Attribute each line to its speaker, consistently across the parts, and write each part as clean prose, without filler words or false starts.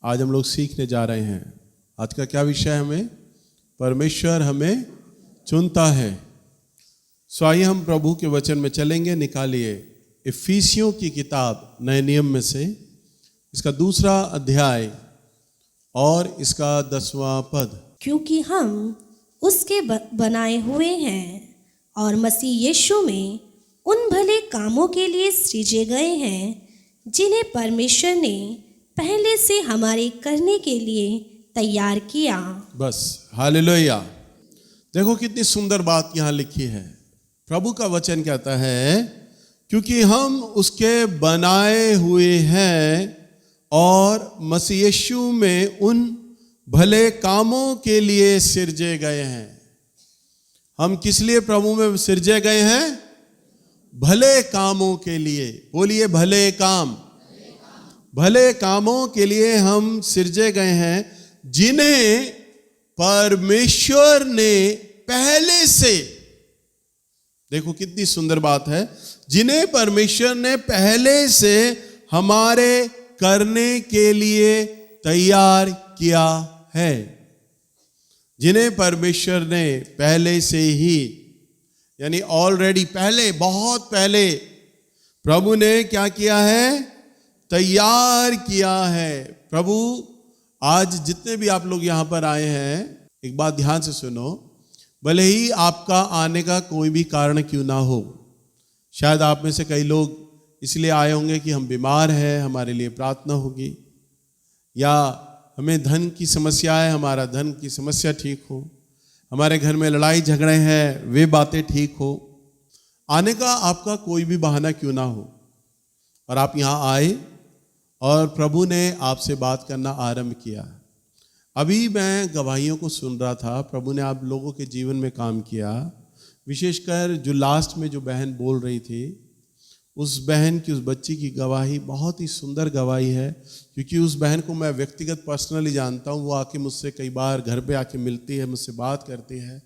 Speaker 1: आज हम लोग सीखने जा रहे हैं। आज का क्या विषय है? हमें परमेश्वर हमें चुनता है। सो आइए हम प्रभु के वचन में चलेंगे। निकालिए इफिसियों की किताब नए नियम में से इसका 2 अध्याय और इसका 10वां पद।
Speaker 2: क्योंकि हम उसके बनाए हुए हैं और मसीह यीशु में उन भले कामों के लिए सृजे गए हैं जिन्हें परमेश्वर ने पहले से हमारे करने के लिए तैयार किया।
Speaker 1: बस हालेलुया। देखो कितनी सुंदर बात यहाँ लिखी है। प्रभु का वचन कहता है क्योंकि हम उसके बनाए हुए हैं और मसीह यीशु में उन भले कामों के लिए सृजे गए हैं। हम किस लिए प्रभु में सृजे गए हैं? भले कामों के लिए। बोलिए भले काम। भले कामों के लिए हम सृजे गए हैं जिन्हें परमेश्वर ने पहले से, देखो कितनी सुंदर बात है, जिन्हें परमेश्वर ने पहले से हमारे करने के लिए तैयार किया है। जिन्हें परमेश्वर ने पहले से ही, यानी ऑलरेडी, पहले, बहुत पहले प्रभु ने क्या किया है? तैयार किया है। प्रभु आज जितने भी आप लोग यहां पर आए हैं, एक बात ध्यान से सुनो। भले ही आपका आने का कोई भी कारण क्यों ना हो, शायद आप में से कई लोग इसलिए आए होंगे कि हम बीमार हैं, हमारे लिए प्रार्थना होगी, या हमें धन की समस्या है, हमारा धन की समस्या ठीक हो, हमारे घर में लड़ाई झगड़े हैं, वे बातें ठीक हो। आने का आपका कोई भी बहाना क्यों ना हो, और आप यहाँ आए और प्रभु ने आपसे बात करना आरंभ किया। अभी मैं गवाहियों को सुन रहा था। प्रभु ने आप लोगों के जीवन में काम किया। विशेषकर जो लास्ट में जो बहन बोल रही थी, उस बहन की, उस बच्ची की गवाही बहुत ही सुंदर गवाही है। क्योंकि उस बहन को मैं व्यक्तिगत पर्सनली जानता हूँ। वो आके मुझसे कई बार घर पे आके मिलती है, मुझसे बात करती है।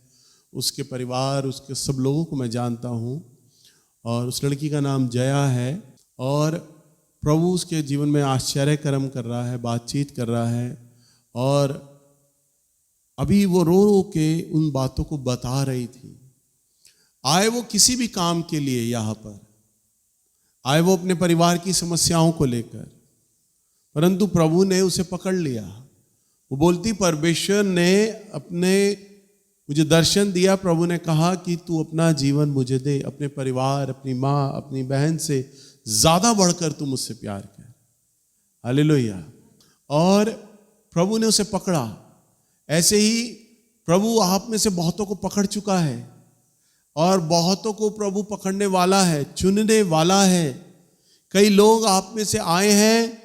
Speaker 1: उसके परिवार, उसके सब लोगों को मैं जानता हूँ। और उस लड़की का नाम जया है। और प्रभु उसके जीवन में आश्चर्य कर्म कर रहा है, बातचीत कर रहा है। और अभी वो रो रो के उन बातों को बता रही थी। आए वो किसी भी काम के लिए यहाँ पर, आए वो अपने परिवार की समस्याओं को लेकर, परंतु प्रभु ने उसे पकड़ लिया। वो बोलती, परमेश्वर ने अपने मुझे दर्शन दिया। प्रभु ने कहा कि तू अपना जीवन मुझे दे, अपने परिवार, अपनी माँ, अपनी बहन से ज्यादा बढ़कर तू मुझसे प्यार कर। हालेलुया। और प्रभु ने उसे पकड़ा। ऐसे ही प्रभु आप में से बहुतों को पकड़ चुका है और बहुतों को प्रभु पकड़ने वाला है, चुनने वाला है। कई लोग आप में से आए हैं,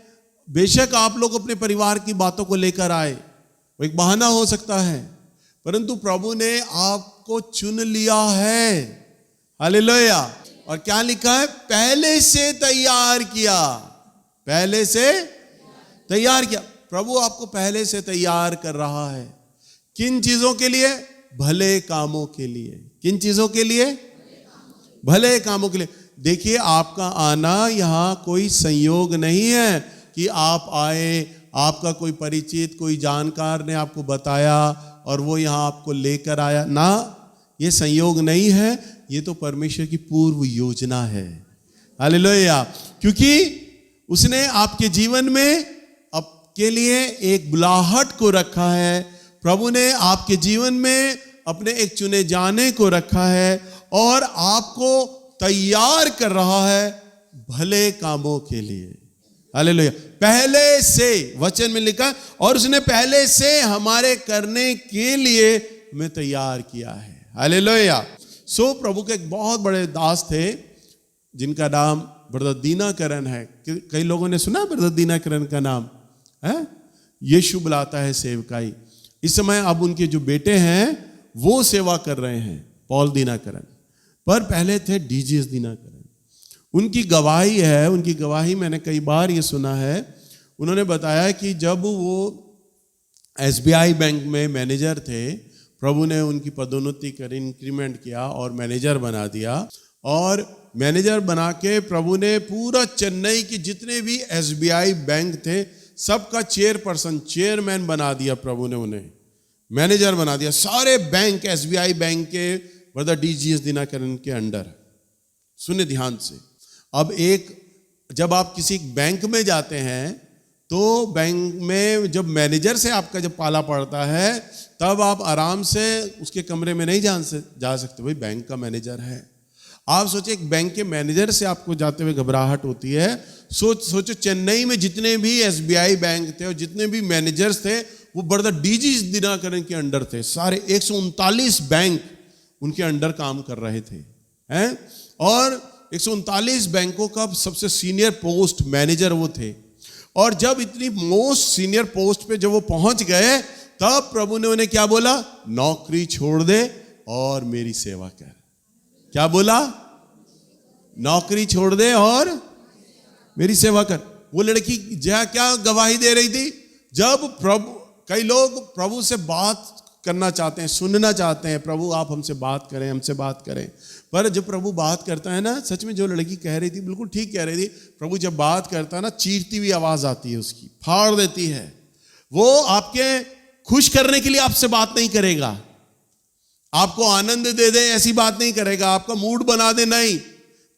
Speaker 1: बेशक आप लोग अपने परिवार की बातों को लेकर आए, वो एक बहाना हो सकता है, परंतु प्रभु ने आपको चुन लिया है। हालेलुया। और क्या लिखा है? पहले से तैयार किया। पहले से तैयार किया। प्रभु आपको पहले से तैयार कर रहा है। किन चीजों के लिए? भले कामों के लिए। किन चीजों के लिए? भले कामों के लिए। देखिए, आपका आना यहाँ कोई संयोग नहीं है कि आप आए, आपका कोई परिचित, कोई जानकार ने आपको बताया और वो यहाँ आपको लेकर आया ना। ये संयोग नहीं है, ये तो परमेश्वर की पूर्व योजना है। हालेलुया। क्योंकि उसने आपके जीवन में आपके लिए एक बुलाहट को रखा है। प्रभु ने आपके जीवन में अपने एक चुने जाने को रखा है और आपको तैयार कर रहा है भले कामों के लिए। हालेलुया। पहले से, वचन में लिखा, और उसने पहले से हमारे करने के लिए हमें तैयार किया है। हालेलुया। सो प्रभु के एक बहुत बड़े दास थे जिनका नाम ब्रदर दीनाकरण है। कई लोगों ने सुना ब्रदर दीनाकरण का नाम है? यीशु बुलाता है सेवकाई। इस समय अब उनके जो बेटे हैं वो सेवा कर रहे हैं, पॉल दीनाकरण, पर पहले थे डीजीएस दीनाकरण। उनकी गवाही है, उनकी गवाही मैंने कई बार ये सुना है। उन्होंने बताया कि जब वो एसबीआई बैंक में मैनेजर थे, प्रभु ने उनकी पदोन्नति कर इंक्रीमेंट किया और मैनेजर बना दिया। और मैनेजर बना के प्रभु ने पूरा चेन्नई के जितने भी एसबीआई बैंक थे सबका चेयरपर्सन, चेयरमैन बना दिया प्रभु ने, उन्हें मैनेजर बना दिया सारे बैंक, एसबीआई बैंक के ब्रदर डीजीएस दिनाकरन के अंडर। सुने ध्यान से, अब जब आप किसी बैंक में जाते हैं तो बैंक में जब मैनेजर से आपका जब पाला पड़ता है तब आप आराम से उसके कमरे में नहीं जा सकते, भाई बैंक का मैनेजर है। आप सोचिए एक बैंक के मैनेजर से आपको जाते हुए घबराहट होती है। सोचो चेन्नई में जितने भी एसबीआई बैंक थे और जितने भी मैनेजर्स थे वो ब्रदर डीजी दिनाकरन के अंडर थे। सारे 139 बैंक उनके अंडर काम कर रहे थे हैं, और 139 बैंकों का सबसे सीनियर पोस्ट मैनेजर वो थे। और जब इतनी मोस्ट सीनियर पोस्ट पे जब वो पहुंच गए तब प्रभु ने उन्हें क्या बोला? नौकरी छोड़ दे और मेरी सेवा कर। क्या बोला? नौकरी छोड़ दे और मेरी सेवा कर। वो लड़की क्या गवाही दे रही थी? जब कई लोग प्रभु से बात करना चाहते हैं, सुनना चाहते हैं, प्रभु आप हमसे बात करें, हमसे बात करें, पर जब प्रभु बात करता है ना, सच में जो लड़की कह रही थी बिल्कुल ठीक कह रही थी। प्रभु जब बात करता है ना, चीरती हुई आवाज आती है उसकी, फाड़ देती है। वो आपके खुश करने के लिए आपसे बात नहीं करेगा, आपको आनंद दे दे ऐसी बात नहीं करेगा, आपका मूड बना दे, नहीं।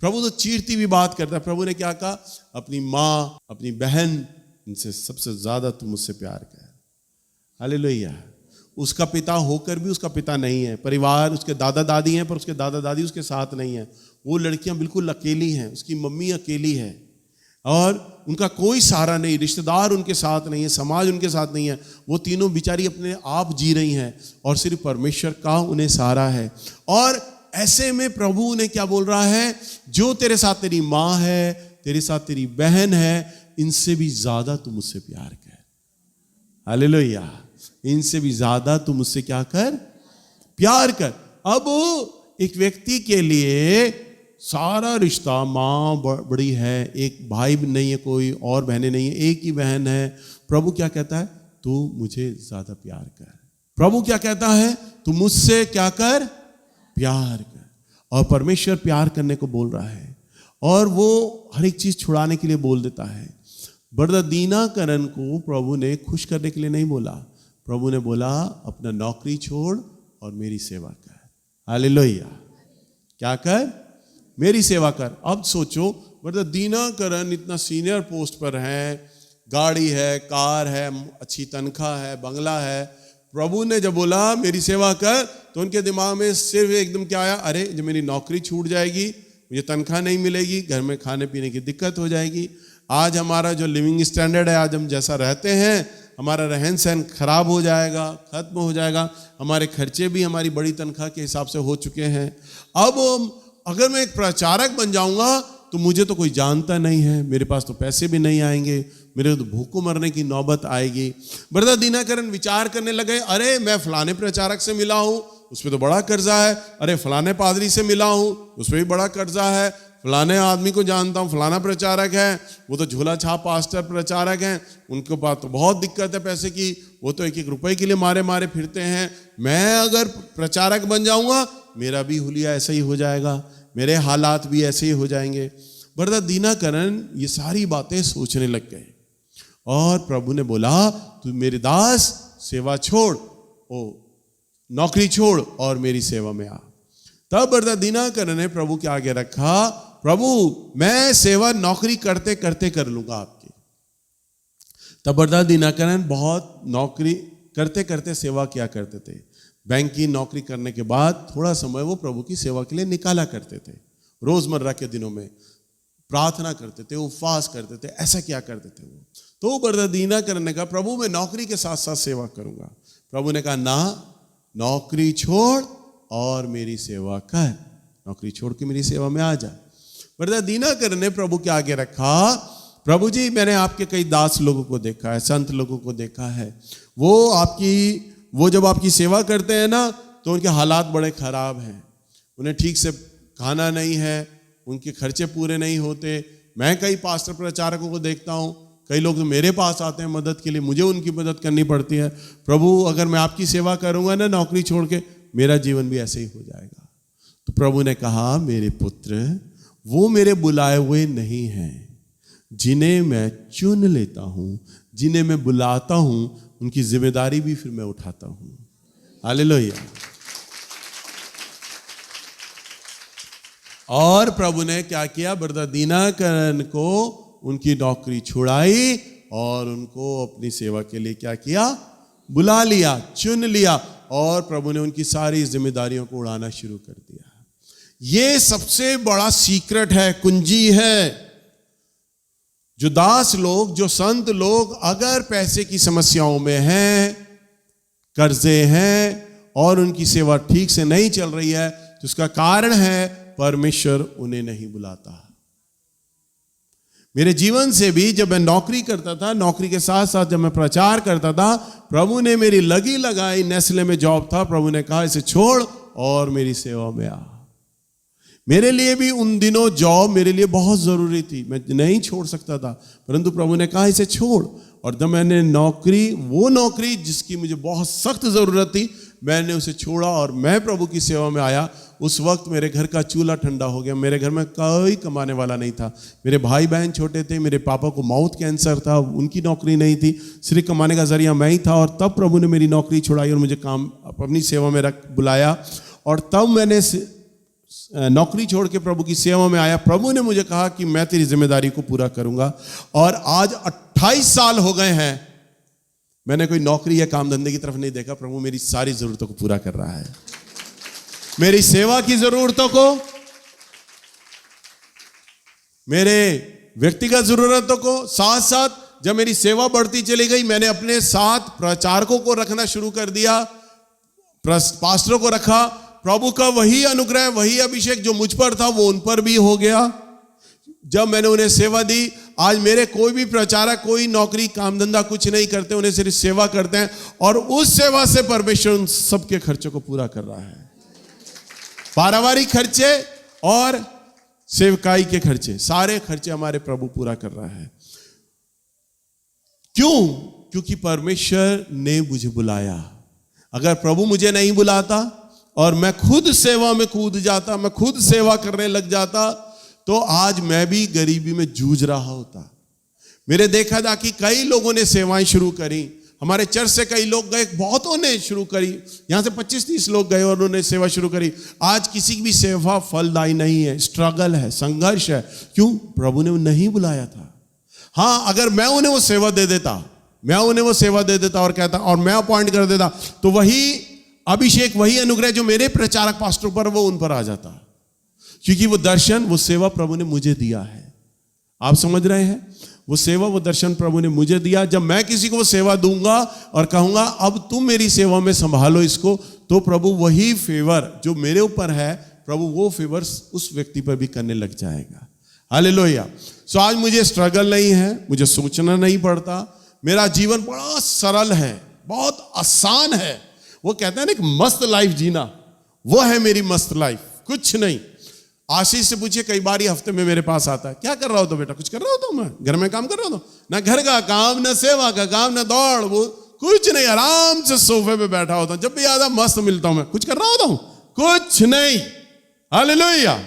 Speaker 1: प्रभु तो चीरती हुई बात करता है। प्रभु ने क्या कहा? अपनी माँ, अपनी बहन, इनसे सबसे ज्यादा तू मुझसे प्यार कर। हालेलुया। उसका पिता होकर भी उसका पिता नहीं है, परिवार उसके दादा दादी हैं पर उसके दादा दादी उसके साथ नहीं है। वो लड़कियां बिल्कुल अकेली हैं, उसकी मम्मी अकेली है और उनका कोई सहारा नहीं, रिश्तेदार उनके साथ नहीं है, समाज उनके साथ नहीं है। वो तीनों बिचारी अपने आप जी रही हैं और सिर्फ परमेश्वर का उन्हें सहारा है। और ऐसे में प्रभु ने क्या बोल रहा है? जो तेरे साथ तेरी माँ है, तेरे साथ तेरी बहन है, इनसे भी ज्यादा तू मुझसे प्यार कर। हालेलुया। इनसे भी ज्यादा तू मुझसे क्या कर? प्यार कर। अब एक व्यक्ति के लिए सारा रिश्ता, माँ बड़ी है, एक भाई नहीं है, कोई और बहनें नहीं है, एक ही बहन है। प्रभु क्या कहता है? तू मुझे ज्यादा प्यार कर। प्रभु क्या कहता है? तू मुझसे क्या कर? प्यार कर। और परमेश्वर प्यार करने को बोल रहा है और वो हर एक चीज छुड़ाने के लिए बोल देता है। ब्रदर दीनाकरन को प्रभु ने खुश करने के लिए नहीं बोला, प्रभु ने बोला अपना नौकरी छोड़ और मेरी सेवा कर। हालेलुया। क्या कर? मेरी सेवा कर। अब सोचो ब्रदर दीनाकरन इतना सीनियर पोस्ट पर है, गाड़ी है, कार है, अच्छी तनख्वाह है, बंगला है। प्रभु ने जब बोला मेरी सेवा कर तो उनके दिमाग में सिर्फ एकदम क्या आया? अरे जब मेरी नौकरी छूट जाएगी, मुझे तनख्वाह नहीं मिलेगी, घर में खाने पीने की दिक्कत हो जाएगी। आज हमारा जो लिविंग स्टैंडर्ड है, आज हम जैसा रहते हैं, हमारा रहन सहन खराब हो जाएगा, खत्म हो जाएगा। हमारे खर्चे भी हमारी बड़ी तनख्वाह के हिसाब से हो चुके हैं। अब अगर मैं एक प्रचारक बन जाऊंगा तो मुझे तो कोई जानता नहीं है, मेरे पास तो पैसे भी नहीं आएंगे, मेरे तो भूखों मरने की नौबत आएगी। ब्रदर दीनाकरन विचार करने लगे, अरे मैं फलाने प्रचारक से मिला हूं, उस पर तो बड़ा कर्जा है। अरे फलाने पादरी से मिला हूं, उस पर भी बड़ा कर्जा है। फलाने आदमी को जानता हूँ, फलाना प्रचारक है, वो तो झोला छाप पास्टर प्रचारक हैं, उनके पास तो बहुत दिक्कत है पैसे की, वो तो एक एक रुपए के लिए मारे मारे फिरते हैं। मैं अगर प्रचारक बन जाऊंगा मेरा भी हुलिया ऐसा ही हो जाएगा, मेरे हालात भी ऐसे ही हो जाएंगे। ब्रदर दीनाकरन ये सारी बातें सोचने लग गए और प्रभु ने बोला तू मेरे दास सेवा छोड़, नौकरी छोड़ और मेरी सेवा में आ। तब ब्रदर दीनाकरन ने प्रभु के आगे रखा, प्रभु मैं सेवा नौकरी करते करते कर लूंगा आपकी। तब ब्रदर दीनाकरन बहुत नौकरी करते करते सेवा किया करते थे। बैंक की नौकरी करने के बाद थोड़ा समय वो प्रभु की सेवा के लिए निकाला करते थे। रोजमर्रा के दिनों में प्रार्थना करते थे, उपवास करते थे, ऐसा क्या करते थे वो। तो ब्रदर दीनाकरन ने कहा प्रभु मैं नौकरी के साथ साथ सेवा करूंगा। प्रभु ने कहा ना, नौकरी छोड़ और मेरी सेवा कर, नौकरी छोड़ के मेरी सेवा में आ जा। ब्रदर दीनाकरन ने प्रभु के आगे रखा, प्रभु जी मैंने आपके कई दास लोगों को देखा है, संत लोगों को देखा है, वो जब आपकी सेवा करते हैं ना तो उनके हालात बड़े खराब हैं, उन्हें ठीक से खाना नहीं है, उनके खर्चे पूरे नहीं होते। मैं कई पास्टर प्रचारकों को देखता हूँ, कई लोग तो मेरे पास आते हैं मदद के लिए, मुझे उनकी मदद करनी पड़ती है। प्रभु अगर मैं आपकी सेवा करूंगा ना नौकरी छोड़ के, मेरा जीवन भी ऐसे ही हो जाएगा। तो प्रभु ने कहा मेरे पुत्र वो मेरे बुलाए हुए नहीं हैं जिन्हें मैं चुन लेता हूं, जिन्हें मैं बुलाता हूं, उनकी जिम्मेदारी भी फिर मैं उठाता हूं। हालेलुया। और प्रभु ने क्या किया, ब्रदर दीनाकरण को उनकी नौकरी छुड़ाई और उनको अपनी सेवा के लिए क्या किया, बुला लिया, चुन लिया, और प्रभु ने उनकी सारी जिम्मेदारियों को उड़ाना शुरू कर दिया। ये सबसे बड़ा सीक्रेट है, कुंजी है। जो दास लोग, जो संत लोग अगर पैसे की समस्याओं में हैं, कर्जे हैं और उनकी सेवा ठीक से नहीं चल रही है, तो उसका कारण है परमेश्वर उन्हें नहीं बुलाता। मेरे जीवन से भी जब मैं नौकरी करता था, नौकरी के साथ साथ जब मैं प्रचार करता था, प्रभु ने मेरी लगी लगाई, नेस्ले में जॉब था, प्रभु ने कहा इसे छोड़ और मेरी सेवा में आ। मेरे लिए भी उन दिनों जॉब मेरे लिए बहुत जरूरी थी, मैं नहीं छोड़ सकता था, परंतु प्रभु ने कहा इसे छोड़। और जब मैंने वो नौकरी जिसकी मुझे बहुत सख्त जरूरत थी, मैंने उसे छोड़ा और मैं प्रभु की सेवा में आया। उस वक्त मेरे घर का चूल्हा ठंडा हो गया, मेरे घर में कोई कमाने वाला नहीं था, मेरे भाई बहन छोटे थे, मेरे पापा को माउथ कैंसर था, उनकी नौकरी नहीं थी, सिर्फ कमाने का जरिया मैं ही था। और तब प्रभु ने मेरी नौकरी छुड़ाई और मुझे काम अपनी सेवा में बुलाया, और तब मैंने नौकरी छोड़ के प्रभु की सेवा में आया। प्रभु ने मुझे कहा कि मैं तेरी जिम्मेदारी को पूरा करूंगा, और आज 28 साल हो गए हैं, मैंने कोई नौकरी या काम धंधे की तरफ नहीं देखा। प्रभु मेरी सारी जरूरतों को पूरा कर रहा है, मेरी सेवा की जरूरतों को, मेरे व्यक्तिगत जरूरतों को। साथ साथ जब मेरी सेवा बढ़ती चली गई, मैंने अपने साथ प्रचारकों को रखना शुरू कर दिया, पास्टरों को रखा। प्रभु का वही अनुग्रह, वही अभिषेक जो मुझ पर था वो उन पर भी हो गया। जब मैंने उन्हें सेवा दी, आज मेरे कोई भी प्रचारक कोई नौकरी काम धंधा कुछ नहीं करते, उन्हें सिर्फ सेवा करते हैं, और उस सेवा से परमेश्वर उन सबके खर्चों को पूरा कर रहा है। पारिवारिक खर्चे और सेवकाई के खर्चे, सारे खर्चे हमारे प्रभु पूरा कर रहा है। क्यों? क्योंकि परमेश्वर ने मुझे बुलाया। अगर प्रभु मुझे नहीं बुलाता और मैं खुद सेवा में कूद जाता, मैं खुद सेवा करने लग जाता, तो आज मैं भी गरीबी में जूझ रहा होता। मेरे देखा जा कि कई लोगों ने सेवाएं शुरू करी, हमारे चर्च से कई लोग गए, बहुतों ने शुरू करी, यहां से 25-30 लोग गए और उन्होंने सेवा शुरू करी। आज किसी की भी सेवा फलदायी नहीं है, स्ट्रगल है, संघर्ष है। क्यों? प्रभु ने नहीं बुलाया था। हाँ, अगर मैं उन्हें वो सेवा दे देता, और कहता और मैं अपॉइंट कर देता, तो वही अभिषेक, वही अनुग्रह जो मेरे प्रचारक पास्टर पर, वो उन पर आ जाता, क्योंकि वो दर्शन, वो सेवा प्रभु ने मुझे दिया है। आप समझ रहे हैं? वो सेवा, वो दर्शन प्रभु ने मुझे दिया। जब मैं किसी को वो सेवा दूंगा और कहूंगा अब तुम मेरी सेवा में संभालो इसको, तो प्रभु वही फेवर जो मेरे ऊपर है, प्रभु वो फेवर उस व्यक्ति पर भी करने लग जाएगा। हालेलुया। सो आज मुझे स्ट्रगल नहीं है, मुझे सोचना नहीं पड़ता, मेरा जीवन बड़ा सरल है, बहुत आसान है। वो कहते हैं ना, एक मस्त लाइफ जीना, वो है मेरी मस्त लाइफ, कुछ नहीं। आशीष से पूछिए, कई बार ये हफ्ते में मेरे पास आता है, क्या कर रहा हो तो बेटा? कुछ कर रहा हो तो? मैं घर में काम कर रहा हूं, ना घर का काम, ना सेवा का काम, ना दौड़, वो कुछ नहीं, आराम से सोफे पे बैठा होता हूं। जब भी ज्यादा मस्त मिलता हूं मैं, कुछ कर रहा होता हूं? कुछ नहीं। हालेलुया।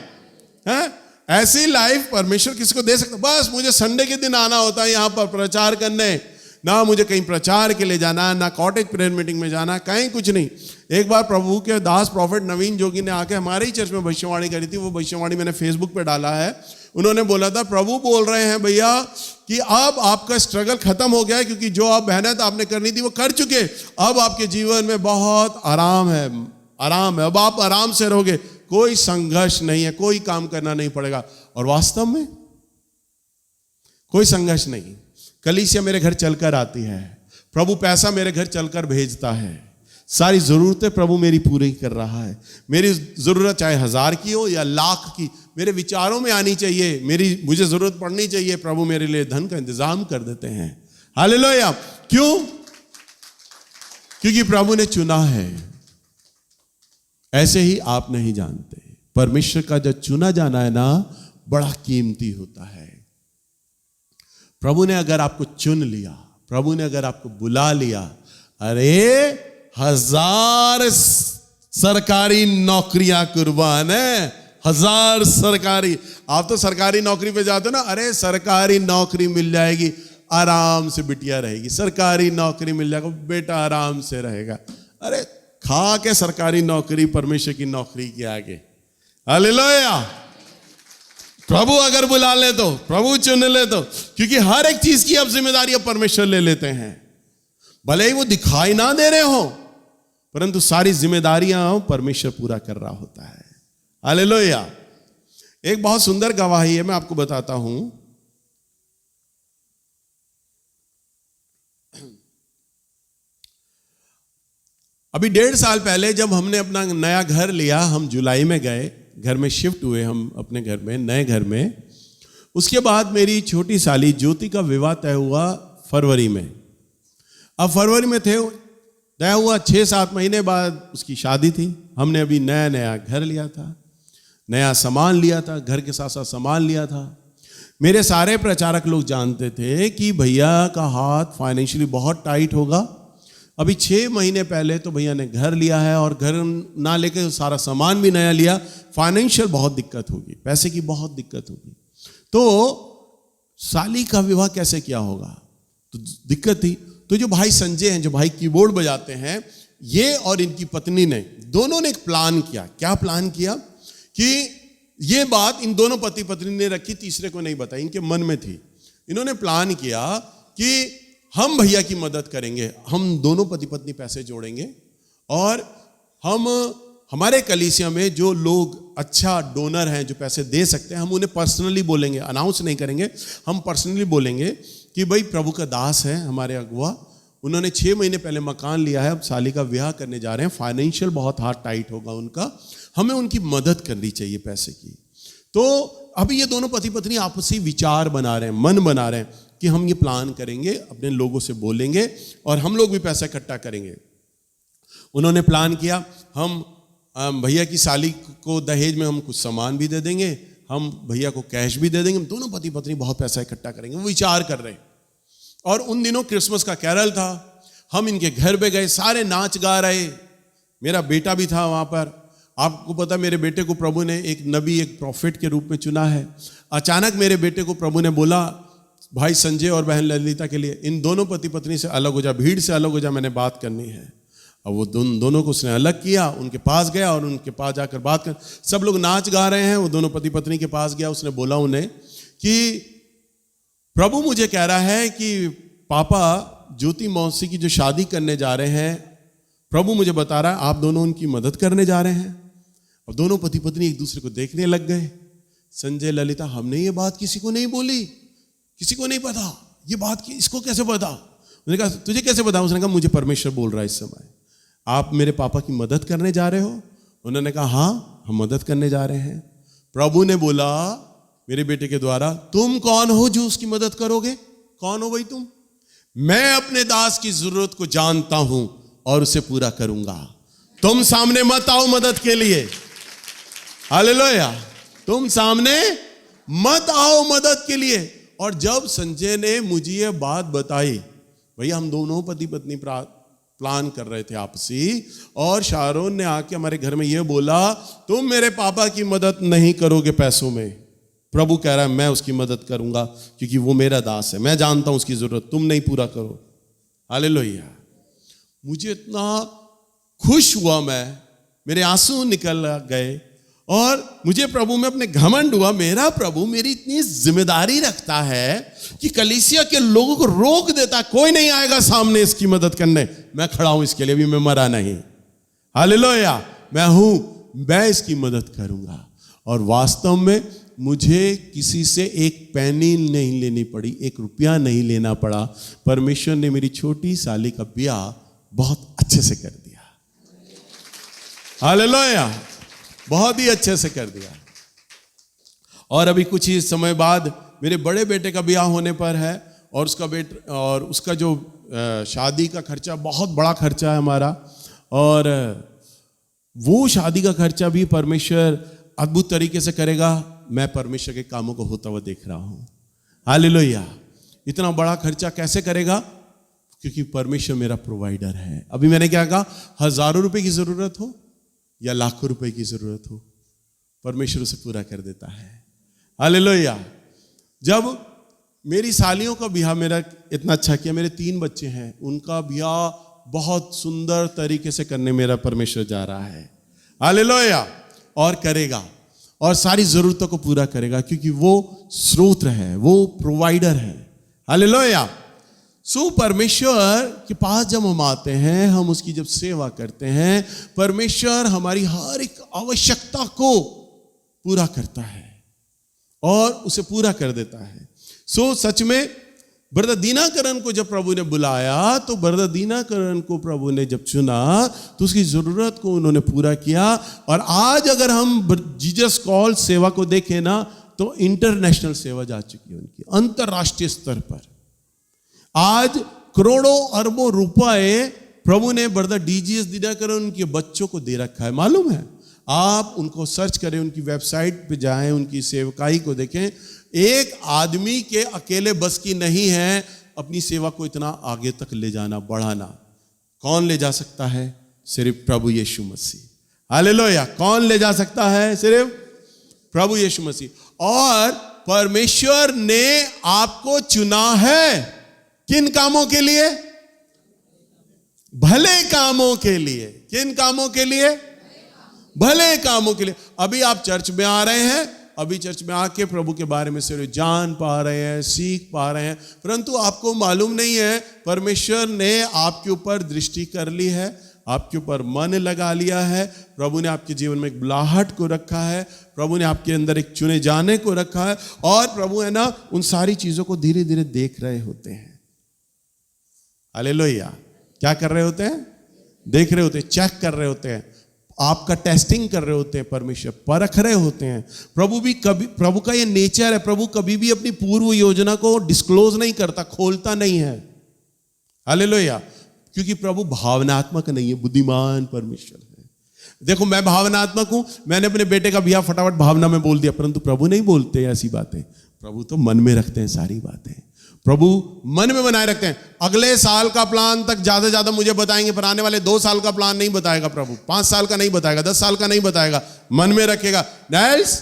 Speaker 1: ऐसी लाइफ परमेश्वर किसी को दे सकता? बस मुझे संडे के दिन आना होता है यहां पर प्रचार करने, ना मुझे कहीं प्रचार के लिए जाना, ना कॉटेज प्रेयर मीटिंग में जाना, कहीं कुछ नहीं। एक बार प्रभु के दास प्रॉफिट नवीन जोगी ने आके हमारे ही चर्च में भविष्यवाणी करी थी। वो भविष्यवाणी मैंने फेसबुक पे डाला है। उन्होंने बोला था, प्रभु बोल रहे हैं भैया कि अब आपका स्ट्रगल खत्म हो गया है, क्योंकि जो आप मेहनत आपने करनी थी वो कर चुके, अब आपके जीवन में बहुत आराम है, अब आप आराम से रहोगे, कोई संघर्ष नहीं है, कोई काम करना नहीं पड़ेगा। और वास्तव में कोई संघर्ष नहीं। कलीसिया मेरे घर चलकर आती है, प्रभु पैसा मेरे घर चलकर भेजता है, सारी जरूरतें प्रभु मेरी पूरी कर रहा है। मेरी जरूरत चाहे 1000 की हो या लाख की, मेरे विचारों में आनी चाहिए, मुझे जरूरत पड़नी चाहिए, प्रभु मेरे लिए धन का इंतजाम कर देते हैं। हालेलुया। क्यों? क्योंकि प्रभु ने चुना है। ऐसे ही आप नहीं जानते, परमेश्वर का जो चुना जाना है ना, बड़ा कीमती होता है। प्रभु ने अगर आपको चुन लिया, प्रभु ने अगर आपको बुला लिया, अरे 1000 सरकारी नौकरियां कुर्बान है, 1000 सरकारी, आप तो सरकारी नौकरी पे जाते हो ना, अरे सरकारी नौकरी मिल जाएगी, आराम से बिटिया रहेगी, सरकारी नौकरी मिल जाएगा, बेटा आराम से रहेगा। अरे खा के सरकारी नौकरी परमेश्वर की नौकरी के आगे। हालेलुया। प्रभु अगर बुला ले तो, प्रभु चुन ले तो, क्योंकि हर एक चीज की अब जिम्मेदारी अब परमेश्वर ले लेते हैं। भले ही वो दिखाई ना दे रहे हो, परंतु सारी जिम्मेदारियां परमेश्वर पूरा कर रहा होता है। हालेलुया। एक बहुत सुंदर गवाही है, मैं आपको बताता हूं। अभी 1.5 साल पहले जब हमने अपना नया घर लिया, हम जुलाई में गए, घर में शिफ्ट हुए हम अपने घर में, नए घर में। उसके बाद मेरी छोटी साली ज्योति का विवाह तय हुआ फरवरी में। अब फरवरी में थे, तय हुआ 6-7 महीने बाद उसकी शादी थी। हमने अभी नया नया घर लिया था, नया सामान लिया था, घर के साथ साथ सामान लिया था। मेरे सारे प्रचारक लोग जानते थे कि भैया का हाथ फाइनेंशियली बहुत टाइट होगा। अभी 6 महीने पहले तो भैया ने घर लिया है, और घर ना लेके सारा सामान भी नया लिया, फाइनेंशियल बहुत दिक्कत होगी, पैसे की बहुत दिक्कत होगी। तो साली का विवाह कैसे किया होगा, तो दिक्कत थी। तो जो भाई संजय हैं, जो भाई कीबोर्ड बजाते हैं, ये और इनकी पत्नी ने, दोनों ने एक प्लान किया। क्या प्लान किया कि ये बात इन दोनों पति पत्नी ने रखी, तीसरे को नहीं बताई, इनके मन में थी। इन्होंने प्लान किया कि हम भैया की मदद करेंगे, हम दोनों पति पत्नी पैसे जोड़ेंगे, और हम हमारे कलीसिया में जो लोग अच्छा डोनर हैं, जो पैसे दे सकते हैं, हम उन्हें पर्सनली बोलेंगे, अनाउंस नहीं करेंगे, हम पर्सनली बोलेंगे कि भाई प्रभु का दास है हमारे अगुआ, उन्होंने 6 महीने पहले मकान लिया है, अब साली का विवाह करने जा रहे हैं, फाइनेंशियल बहुत हाथ टाइट होगा उनका, हमें उनकी मदद करनी चाहिए पैसे की। तो अभी ये दोनों पति पत्नी आपसी विचार बना रहे हैं, मन बना रहे हैं कि हम ये प्लान करेंगे, अपने लोगों से बोलेंगे और हम लोग भी पैसा इकट्ठा करेंगे। उन्होंने प्लान किया, हम भैया की साली को दहेज में हम कुछ सामान भी दे देंगे, हम भैया को कैश भी दे देंगे, हम दोनों पति पत्नी बहुत पैसा इकट्ठा करेंगे, वो विचार कर रहे हैं। और उन दिनों क्रिसमस का कैरल था, हम इनके घर पे गए, सारे नाच गा रहे, मेरा बेटा भी था वहाँ पर। आपको पता, मेरे बेटे को प्रभु ने एक नबी, एक प्रॉफिट के रूप में चुना है। अचानक मेरे बेटे को प्रभु ने बोला, भाई संजय और बहन ललिता के लिए इन दोनों पति पत्नी से अलग हो जा, भीड़ से अलग हो जा, मैंने बात करनी है। अब वो दोनों को उसने अलग किया, उनके पास गया और उनके पास जाकर बात कर, सब लोग नाच गा रहे हैं, वो दोनों पति पत्नी के पास गया, उसने बोला उन्हें कि प्रभु मुझे कह रहा है कि पापा ज्योति मौसी की जो शादी करने जा रहे हैं, प्रभु मुझे बता रहा है आप दोनों उनकी मदद करने जा रहे हैं। अब दोनों पति पत्नी एक दूसरे को देखने लग गए। संजय, ललिता, हमने ये बात किसी को नहीं बोली, किसी को नहीं पता ये बात की, इसको कैसे पता? उसने कहा तुझे कैसे पता? उसने कहा मुझे परमेश्वर बोल रहा है इस समय, आप मेरे पापा की मदद करने जा रहे हो? उन्होंने कहा हाँ, हम मदद करने जा रहे हैं। प्रभु ने बोला मेरे बेटे के द्वारा, तुम कौन हो जो उसकी मदद करोगे? कौन हो भाई तुम? मैं अपने दास की जरूरत को जानता हूं और उसे पूरा करूंगा, तुम सामने मत आओ मदद के लिए। हालेलुया, तुम सामने मत आओ मदद के लिए। और जब संजय ने मुझे ये बात बताई, भैया हम दोनों पति पत्नी प्लान कर रहे थे आपसी, और शारोन ने आके हमारे घर में ये बोला तुम मेरे पापा की मदद नहीं करोगे पैसों में, प्रभु कह रहा है मैं उसकी मदद करूंगा क्योंकि वो मेरा दास है, मैं जानता हूं उसकी जरूरत, तुम नहीं पूरा करो। हालेलुया। मुझे इतना खुश हुआ, मैं, मेरे आंसू निकल गए, और मुझे प्रभु में अपने घमंड हुआ, मेरा प्रभु मेरी इतनी जिम्मेदारी रखता है कि कलीसिया के लोगों को रोक देता, कोई नहीं आएगा सामने इसकी मदद करने, मैं खड़ा हूं इसके लिए, भी मैं मरा नहीं। हालेलुया, मैं हूं, मैं इसकी मदद करूंगा। और वास्तव में मुझे किसी से एक पैनी नहीं लेनी पड़ी, 1 रुपया नहीं लेना पड़ा। परमेश्वर ने मेरी छोटी साली का ब्याह बहुत अच्छे से कर दिया। हालेलुया, बहुत ही अच्छे से कर दिया। और अभी कुछ ही समय बाद मेरे बड़े बेटे का ब्याह होने पर है, और उसका जो शादी का खर्चा, बहुत बड़ा खर्चा है हमारा, और वो शादी का खर्चा भी परमेश्वर अद्भुत तरीके से करेगा। मैं परमेश्वर के कामों को होता हुआ देख रहा हूं। हालेलुया। इतना बड़ा खर्चा कैसे करेगा? क्योंकि परमेश्वर मेरा प्रोवाइडर है। अभी मैंने क्या कहा, हजारों रुपए की जरूरत हो या लाखों रुपए की जरूरत हो, परमेश्वर उसे पूरा कर देता है। हालेलुया। जब मेरी सालियों का ब्याह मेरा इतना अच्छा किया, मेरे 3 बच्चे हैं, उनका ब्याह बहुत सुंदर तरीके से करने मेरा परमेश्वर जा रहा है। हालेलुया। और करेगा, और सारी जरूरतों को पूरा करेगा, क्योंकि वो स्रोत है, वो प्रोवाइडर है। हालेलुया। सो परमेश्वर के पास जब हम आते हैं, हम उसकी जब सेवा करते हैं, परमेश्वर हमारी हर एक आवश्यकता को पूरा करता है और उसे पूरा कर देता है। सो सच में ब्रदर दीनाकरण को जब प्रभु ने बुलाया, तो ब्रदर दीनाकरण को प्रभु ने जब चुना, तो उसकी जरूरत को उन्होंने पूरा किया। और आज अगर हम जीसस कॉल सेवा को देखें ना, तो इंटरनेशनल सेवा जा चुकी है उनकी, अंतरराष्ट्रीय स्तर पर। आज करोड़ों अरबों रुपए प्रभु ने ब्रदर डीजीएस दीनाकरण उनके बच्चों को दे रखा है। मालूम है? आप उनको सर्च करें, उनकी वेबसाइट पे जाएं, उनकी सेवकाई को देखें। एक आदमी के अकेले बस की नहीं है अपनी सेवा को इतना आगे तक ले जाना, बढ़ाना। कौन ले जा सकता है? सिर्फ प्रभु यीशु मसीह। हालेलुया। कौन ले जा सकता है? सिर्फ प्रभु यीशु मसीह। और परमेश्वर ने आपको चुना है किन कामों के लिए? भले कामों के लिए। किन कामों के लिए? भले कामों के लिए। अभी आप चर्च में आ रहे हैं, अभी चर्च में आके प्रभु के बारे में सिर्फ जान पा रहे हैं, सीख पा रहे हैं, परंतु आपको मालूम नहीं है परमेश्वर ने आपके ऊपर दृष्टि कर ली है, आपके ऊपर मन लगा लिया है। प्रभु ने आपके जीवन में एक बुलाहट को रखा है, प्रभु ने आपके अंदर एक चुने जाने को रखा है, और प्रभु है ना उन सारी चीजों को धीरे धीरे देख रहे होते हैं। हालेलुया। क्या कर रहे होते हैं? देख रहे होते हैं, चेक कर रहे होते हैं, आपका टेस्टिंग कर रहे होते हैं, परमेश्वर परख रहे होते हैं। प्रभु का ये नेचर है, प्रभु कभी भी अपनी पूर्व योजना को डिस्क्लोज नहीं करता, खोलता नहीं है। हालेलुया। क्योंकि प्रभु भावनात्मक नहीं है, बुद्धिमान परमेश्वर है। देखो मैं भावनात्मक हूं, मैंने अपने बेटे का ब्याह फटाफट भावना में बोल दिया, परंतु प्रभु नहीं बोलते ऐसी बातें। प्रभु तो मन में रखते हैं सारी बातें, प्रभु मन में बनाए रखते हैं। अगले साल का प्लान तक ज्यादा ज्यादा मुझे बताएंगे, पर आने वाले 2 साल का प्लान नहीं बताएगा प्रभु, 5 साल का नहीं बताएगा, 10 साल का नहीं बताएगा, मन में रखेगा। नैल्स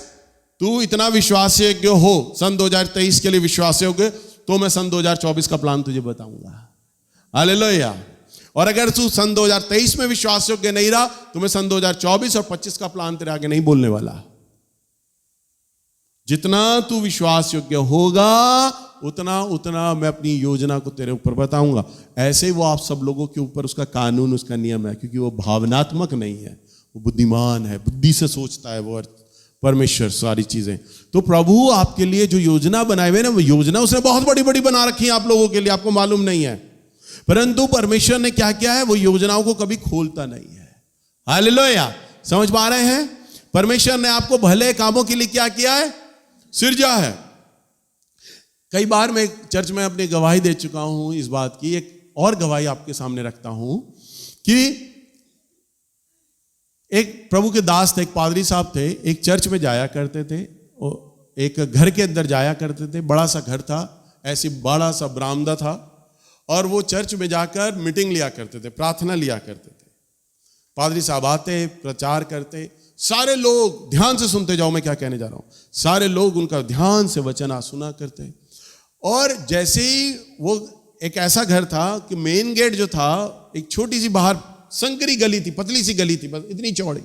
Speaker 1: तू इतना विश्वासयोग्य हो, सन 2023 के लिए विश्वासयोग्य, तो मैं सन 2024 का प्लान तुझे बताऊंगा। हालेलुया। और अगर तू सन 2023 में विश्वासयोग्य नहीं रहा, तो मैं सन 2024 और 25 का प्लान तेरे आगे नहीं बोलने वाला। जितना तू विश्वास योग्य होगा उतना उतना मैं अपनी योजना को तेरे ऊपर बताऊंगा। ऐसे ही वो आप सब लोगों के ऊपर उसका कानून, उसका नियम है, क्योंकि वो भावनात्मक नहीं है, वो बुद्धिमान है, बुद्धि से सोचता है वो परमेश्वर सारी चीजें। तो प्रभु आपके लिए जो योजना बनाए हुए ना, वो योजना उसने बहुत बड़ी बड़ी बना रखी है आप लोगों के लिए, आपको मालूम नहीं है। परंतु परमेश्वर ने क्या किया है, वो योजनाओं को कभी खोलता नहीं है। हालेलुया। समझ पा रहे हैं? परमेश्वर ने आपको भले कामों के लिए क्या किया है? सिरजा है। कई बार मैं चर्च में अपनी गवाही दे चुका हूं इस बात की, एक और गवाही आपके सामने रखता हूं कि एक प्रभु के दास थे, एक पादरी साहब थे, एक चर्च में जाया करते थे, एक घर के अंदर जाया करते थे, बड़ा सा घर था, ऐसी बड़ा सा बरामदा था, और वो चर्च में जाकर मीटिंग लिया करते थे, प्रार्थना लिया करते थे। पादरी साहब आते, प्रचार करते, सारे लोग ध्यान से सुनते जाओ मैं क्या कहने जा रहा हूं, सारे लोग उनका ध्यान से वचन सुना करते। और जैसे ही वो, एक ऐसा घर था कि मेन गेट जो था, एक छोटी सी बाहर संकरी गली थी, पतली सी गली थी, बस इतनी चौड़ी।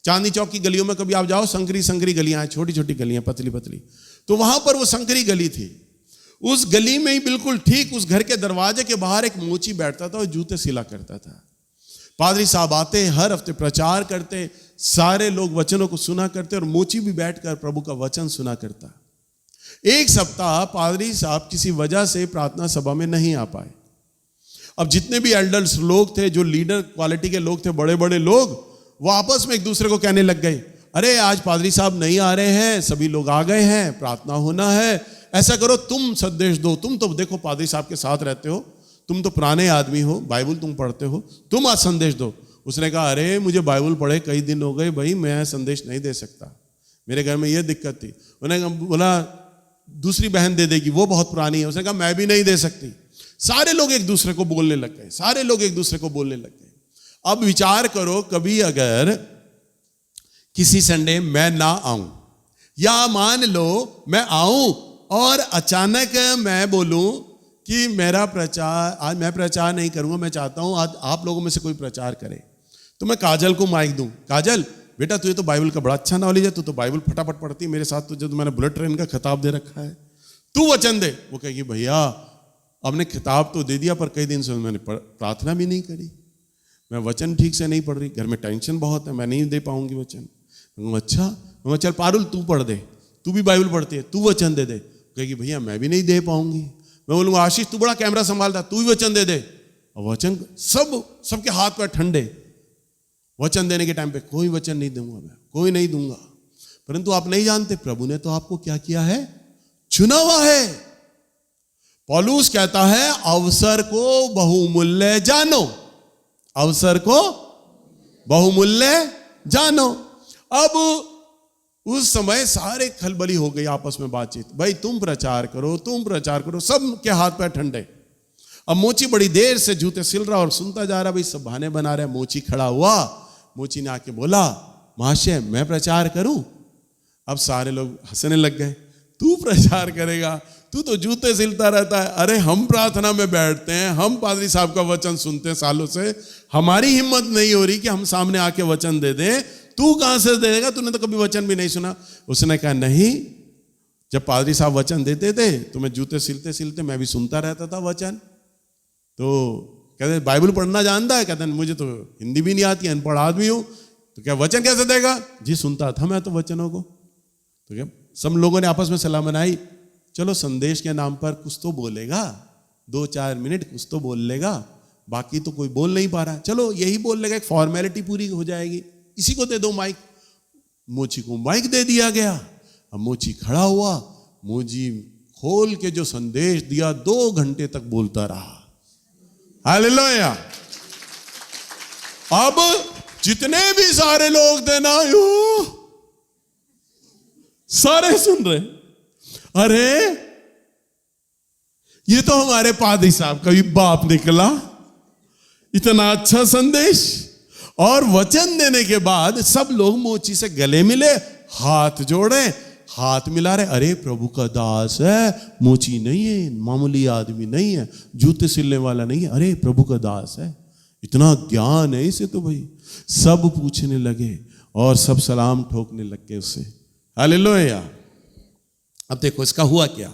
Speaker 1: चांदनी चौक की गलियों में कभी आप जाओ, संकरी गलियां हैं, छोटी छोटी गलियां, पतली पतली। तो वहां पर वो संकरी गली थी। उस गली में ही बिल्कुल ठीक उस घर के दरवाजे के बाहर एक मोची बैठता था और जूते सिला करता था। पादरी साहब आते, हर हफ्ते प्रचार करते, सारे लोग वचनों को सुना करते, और मोची भी बैठकर प्रभु का वचन सुना करता। एक सप्ताह पादरी साहब किसी वजह से प्रार्थना सभा में नहीं आ पाए। अब जितने भी एल्डर्स लोग थे, जो लीडर क्वालिटी के लोग थे, बड़े बड़े लोग, वो आपस में एक दूसरे को कहने लग गए, अरे आज पादरी साहब नहीं आ रहे हैं, सभी लोग आ गए हैं, प्रार्थना होना है, ऐसा करो तुम संदेश दो, तुम तो देखो पादरी साहब के साथ रहते हो, तुम तो पुराने आदमी हो, बाइबल तुम पढ़ते हो, तुम आज संदेश दो। उसने कहा, अरे मुझे बाइबल पढ़े कई दिन हो गए भाई, मैं संदेश नहीं दे सकता, मेरे घर में ये दिक्कत थी। उन्होंने बोला दूसरी बहन दे देगी, वो बहुत पुरानी है। उसने कहा मैं भी नहीं दे सकती। सारे लोग एक दूसरे को बोलने लग गए, सारे लोग एक दूसरे को बोलने लग गए। अब विचार करो, कभी अगर किसी संडे मैं ना आऊं, या मान लो मैं आऊं और अचानक मैं बोलूं कि मेरा प्रचार आज मैं प्रचार नहीं करूंगा, मैं चाहता हूं आज आप लोगों में से कोई प्रचार करे, तो मैं काजल को माइक दूं, काजल बेटा तुझे तो बाइबल का बड़ा अच्छा नॉलेज है, तू तो बाइबल फटाफट पढ़ती है, मेरे साथ तुझे तो मैंने बुलेट ट्रेन का खिताब दे रखा है, तू वचन दे। वो कहेगी भैया आपने खिताब तो दे दिया पर कई दिन से मैंने प्रार्थना भी नहीं करी, मैं वचन ठीक से नहीं पढ़ रही, घर में टेंशन बहुत है, मैं नहीं दे पाऊंगी वचन। अच्छा चल पारुल तू पढ़ दे, तू भी बाइबल पढ़ती है, तू वचन दे दे। कहेगी भैया मैं भी नहीं दे पाऊंगी। मैं बोलूँगा आशीष तू बड़ा कैमरा संभालता, तू भी वचन दे दे। और वचन सबके हाथ पर ठंडे, वचन देने के टाइम पे कोई वचन नहीं दूंगा, मैं कोई नहीं दूंगा। परंतु आप नहीं जानते प्रभु ने तो आपको क्या किया है, चुना हुआ है। पौलुस कहता है अवसर को बहुमूल्य जानो, अवसर को बहुमूल्य जानो। अब उस समय सारे खलबली हो गई आपस में बातचीत, भाई तुम प्रचार करो, तुम प्रचार करो, सब के हाथ पैर ठंडे। अब मोची बड़ी देर से जूते सिल रहा और सुनता जा रहा, भाई सब बहाने बना रहे। मोची खड़ा हुआ, मोची ने आके बोला महाशय मैं प्रचार करूं। अब सारे लोग हंसने लग गए, तू प्रचार करेगा, तू तो जूते सिलता रहता है। अरे हम प्रार्थना में बैठते हैं, हम पादरी साहब का वचन सुनते हैं सालों से, हमारी हिम्मत नहीं हो रही कि हम सामने आके वचन दे दें, तू कहां से देगा, तूने तो कभी वचन भी नहीं सुना। उसने कहा नहीं, जब पादरी साहब वचन देते थे तो मैं जूते सिलते सिलते मैं भी सुनता रहता था वचन। तो कहते बाइबल पढ़ना जानता है, कहते मुझे तो हिंदी भी नहीं आती, अनपढ़ आदमी हूं, तो क्या वचन कैसे देगा जी, सुनता था मैं तो वचनों को। तो क्या सब लोगों ने आपस में सलाह बनाई, चलो संदेश के नाम पर कुछ तो बोलेगा, 2-4 मिनट कुछ तो बोल लेगा, बाकी तो कोई बोल नहीं पा रहा, चलो यही बोल लेगा, एक फॉर्मेलिटी पूरी हो जाएगी, इसी को दे दो माइक। मोची को माइक दे दिया गया। अब मोची खड़ा हुआ, मोची खोल के जो संदेश दिया 2 घंटे तक बोलता रहा। हालेलुया। अब जितने भी सारे लोग थे ना, सारे सुन रहे, अरे ये तो हमारे पादरी साहब का भी बाप निकला, इतना अच्छा संदेश। और वचन देने के बाद सब लोग मोची से गले मिले, हाथ जोड़े, हाथ मिला रहे, अरे प्रभु का दास है, मोची नहीं है, मामूली आदमी नहीं है, जूते सिलने वाला नहीं है, अरे प्रभु का दास है, इतना ज्ञान है इसे तो भाई। सब पूछने लगे और सब सलाम ठोकने लग गए उससे। हालेलुया। अब देखो इसका हुआ क्या,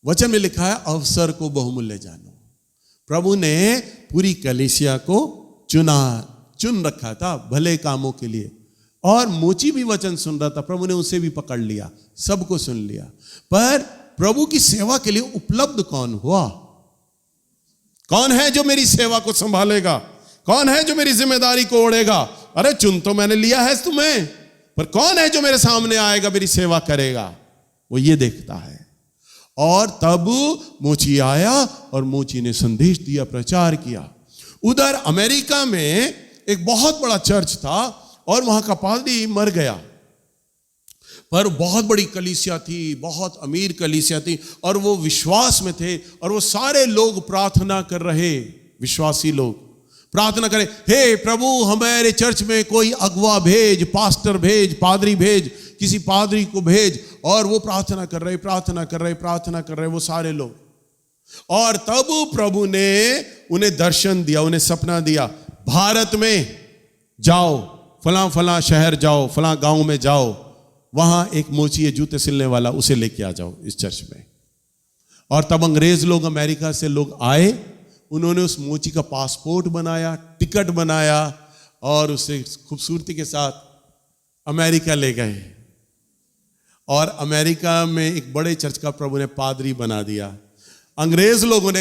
Speaker 1: वचन में लिखा है अवसर को बहुमूल्य जानो। प्रभु ने पूरी कलीसिया को चुन रखा था भले कामों के लिए, और मोची भी वचन सुन रहा था, प्रभु ने उसे भी पकड़ लिया, सबको सुन लिया। पर प्रभु की सेवा के लिए उपलब्ध कौन हुआ, कौन है जो मेरी सेवा को संभालेगा, कौन है जो मेरी जिम्मेदारी को ओढ़ेगा। अरे चुन तो मैंने लिया है तुम्हें, पर कौन है जो मेरे सामने आएगा मेरी सेवा करेगा, वो ये देखता है। और तब मोची आया और मोची ने संदेश दिया, प्रचार किया। उधर अमेरिका में एक बहुत बड़ा चर्च था और वहां का पादरी मर गया, पर बहुत बड़ी कलीसिया थी, बहुत अमीर कलीसिया थी, और वो विश्वास में थे, और वो सारे लोग प्रार्थना कर रहे, विश्वासी लोग प्रार्थना करें, हे प्रभु हमारे चर्च में कोई अगवा भेज, पास्टर भेज, पादरी भेज, किसी पादरी को भेज। और वो प्रार्थना कर रहे, प्रार्थना कर रहे, प्रार्थना कर रहे वो सारे लोग। और तब प्रभु ने उन्हें दर्शन दिया, उन्हें सपना दिया, भारत में जाओ, फलां फलां शहर जाओ, फलां गांव में जाओ, वहां एक मोची है जूते सिलने वाला, उसे लेके आ जाओ इस चर्च में। और तब अंग्रेज लोग, अमेरिका से लोग आए, उन्होंने उस मोची का पासपोर्ट बनाया, टिकट बनाया, और उसे खूबसूरती के साथ अमेरिका ले गए। और अमेरिका में एक बड़े चर्च का प्रभु ने पादरी बना दिया। अंग्रेज लोगों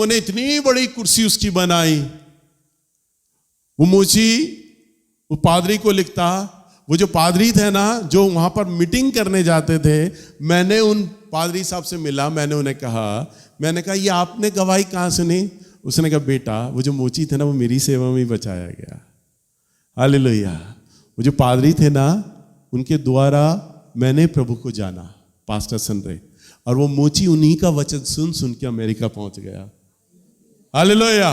Speaker 1: ने इतनी बड़ी कुर्सी उसकी बनाई। वो मोची वो पादरी को लिखता, वो जो पादरी थे ना, जो वहां पर मीटिंग करने जाते थे, मैंने उन पादरी साहब से मिला, मैंने उन्हें कहा, ये आपने गवाही कहाँ सुनी? उसने कहा बेटा वो जो मोची थे ना, वो मेरी सेवा में ही बचाया गया। हालेलुया। वो जो पादरी थे ना, उनके द्वारा मैंने प्रभु को जाना, पास्टर सनरे, और वो मोची उन्हीं का वचन सुन सुन के अमेरिका पहुंच गया। हालेलुया।